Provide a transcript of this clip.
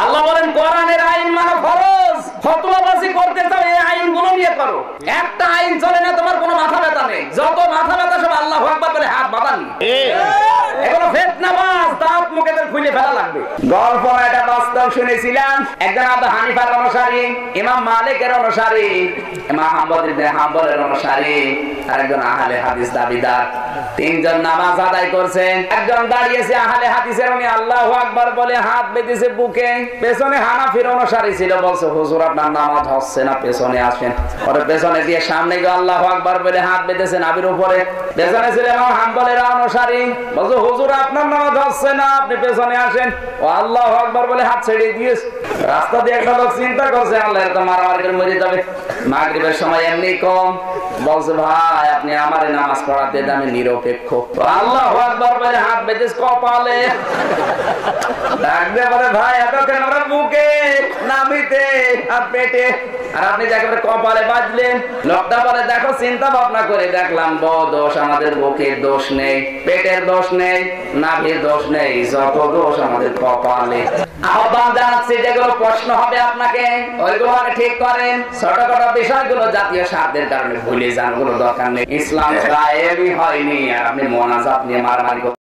আল্লাহ বলেন কোরআনের আইন মানা ফরজ, ফতোয়াবাজি করতে চাও এই আইনগুলো নিয়ে করো। একটা আইন চলে না তোমার কোনো মাথা ব্যথা নেই, যত মাথা ব্যথা সব আল্লাহু আকবার বলে হাত বাঁধানি। এগুলো ফিতনাবাজ, দাঁত মুখেদের খুলে ফেলা লাগবে। গল্প এটা বাস্তব শুনেছিলাম। একজন আবু হানিফার অনুসারী, ইমাম মালিকের অনুসারী, ইমাম আহমদ ইবনে হাম্বলের অনুসারী, আর একজন আহলে হাদিস দাবিদার। তিনজন নামাজ আদায় করছেন। একজন দাঁড়িয়েছে আহলে হাদিসের, উনি আল্লাহু আকবার বলে হাত বেঁধেছে বুকে। পেছনে হানাফির অনুসারী ছিল, বলছে হুজুর আপনার নামাজ হচ্ছে না, পেছনে আসেন। পরে পেছনে দিয়ে সামনে গিয়ে আল্লাহু আকবার বলে হাত বেঁধেছে নাভির উপরে। পেছনে ছিল ইমাম হাম্বলের অনুসারী, বলছে হুজুর আপনার নামাজ হচ্ছে না, আপনি পেছনে আসেন। ও আল্লাহু আকবার বলে হাত ছেড়ে দিয়েছে। রাস্তা দিয়ে একটা লোক চিন্তা করছে আল্লাহ এর তো মারামারি করে মরে যাবে, মাগরিবের সময় এমনি কম, বলছে ভাই আপনি আমারে নামাজ পড়াতে দেন, আমি নিরপেক্ষ। আল্লাহু আকবার বলে হাত বেঁধেছে কপালে। ডাকবে বলে ভাই এতক্ষণ আমরা বুকে নামিতে আর পেটে, আর আপনি যে একেবারে কপালে বাজলেন। লোকটা বলে দেখো চিন্তা ভাবনা করে দেখলাম বড় দোষ আমাদের বুকের দোষ নেই, পেটের দোষ নেই, নাভির দোষ নেই, যত দোষ আমাদের কপালে। আহ্বান জানাচ্ছি যেগুলো প্রশ্ন হবে আপনাকে ওইগুলো আগে ঠিক করেন। ছোটখাটো বিষয়গুলো জাতীয় স্বার্থের কারণে ভুলে যান, ওগুলো দরকার নেই। ইসলাম কায়েমই হয়নি আর আপনি মোনাজাত নিয়ে মারামারি